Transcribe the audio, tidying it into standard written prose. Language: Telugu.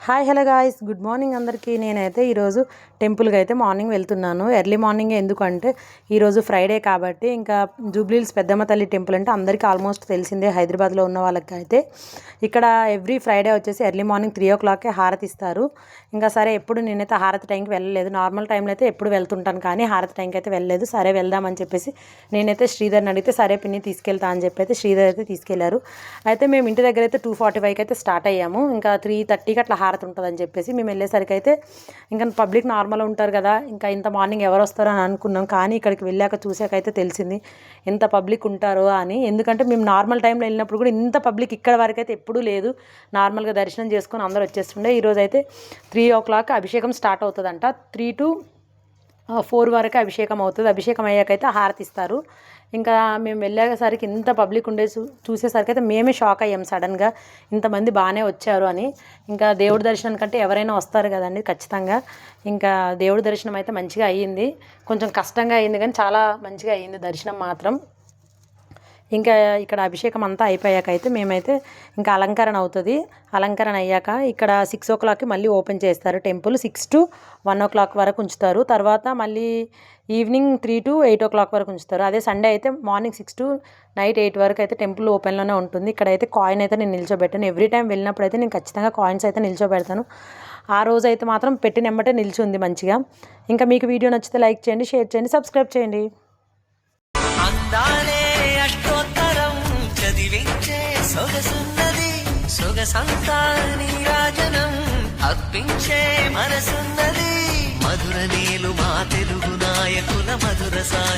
Hi hello guys, good morning అందరికీ. నేనైతే ఈరోజు టెంపుల్కి అయితే మార్నింగ్ వెళ్తున్నాను. ఎర్లీ మార్నింగ్ ఎందుకంటే ఈరోజు ఫ్రైడే కాబట్టి ఇంకా జూబ్లీహిల్స్ పెద్దమ్మ తల్లి టెంపుల్ అంటే అందరికీ ఆల్మోస్ట్ తెలిసిందే. హైదరాబాద్లో ఉన్న వాళ్ళకి అయితే ఇక్కడ ఎవ్రీ ఫ్రైడే వచ్చేసి ఎర్లీ మార్నింగ్ 3 o'clockకే హారతి ఇస్తారు. ఇంకా సరే ఎప్పుడు నేనైతే హారతి టైంకి వెళ్ళలేదు. నార్మల్ టైంలో అయితే ఎప్పుడు వెళ్తుంటాను, కానీ హారతి టైంకి అయితే వెళ్ళలేదు. సరే వెళ్దామని చెప్పేసి నేనైతే శ్రీధర్ని అడిగితే సరే పిన్ని తీసుకెళ్తా అని చెప్పి అయితే శ్రీధర్ అయితే తీసుకెళ్లారు. అయితే మేము ఇంటి దగ్గర అయితే 2:45కి అయితే స్టార్ట్ అయ్యాము. ఇంకా 3:30కి అట్లా హారతి ఉంటుందని చెప్పేసి మేము వెళ్ళేసరికి అయితే ఇంకా పబ్లిక్ నార్మల్ ఉంటారు కదా, ఇంకా ఇంత మార్నింగ్ ఎవరు వస్తారో అని అనుకున్నాం. కానీ ఇక్కడికి వెళ్ళాక చూసాకైతే తెలిసింది ఎంత పబ్లిక్ ఉంటారో అని. ఎందుకంటే మేము నార్మల్ టైంలో వెళ్ళినప్పుడు కూడా ఇంత పబ్లిక్ ఇక్కడ వరకు అయితే ఎప్పుడూ లేదు. నార్మల్గా దర్శనం చేసుకొని అందరూ వచ్చేస్తుండే. ఈరోజు అయితే 3 o'clock అభిషేకం స్టార్ట్ అవుతుందంట. 3 to 4 వరకు అభిషేకం అవుతుంది. అభిషేకం అయ్యాకైతే హారతి ఇస్తారు. ఇంకా మేము వెళ్ళేసరికి ఇంత పబ్లిక్ ఉండే చూసేసరికి అయితే మేమే షాక్ అయ్యాం సడన్గా, ఇంతమంది బాగానే వచ్చారు అని. ఇంకా దేవుడి దర్శనం కంటే ఎవరైనా వస్తారు కదండి ఖచ్చితంగా. ఇంకా దేవుడి దర్శనం అయితే మంచిగా అయ్యింది. కొంచెం కష్టంగా అయ్యింది కానీ చాలా మంచిగా అయ్యింది దర్శనం మాత్రం. ఇంకా ఇక్కడ అభిషేకం అంతా అయిపోయాక అయితే మేమైతే ఇంకా అలంకరణ అవుతుంది. అలంకరణ అయ్యాక ఇక్కడ 6 o'clockకి మళ్ళీ ఓపెన్ చేస్తారు టెంపుల్. 6 to 1 o'clock వరకు ఉంచుతారు. తర్వాత మళ్ళీ ఈవినింగ్ 3 to 8 o'clock వరకు ఉంచుతారు. అదే సండే అయితే మార్నింగ్ 6 to నైట్ 8 వరకు అయితే టెంపుల్ ఓపెన్లోనే ఉంటుంది. ఇక్కడైతే కాయిన్ అయితే నేను నిల్చోబెట్టాను. ఎవ్రీ టైం వెళ్ళినప్పుడు అయితే నేను ఖచ్చితంగా కాయిన్స్ అయితే నిల్చోబెడతాను. ఆ రోజు అయితే మాత్రం పెట్టినెమ్మటే నిల్చుంది మంచిగా. ఇంకా మీకు వీడియో నచ్చితే లైక్ చేయండి, షేర్ చేయండి, సబ్స్క్రైబ్ చేయండి. సొగసంతా నీరాజనం అర్పించే మనసున్నది. మధుర నేలు మా తెలుగు నాయకుల మధుర సాయి.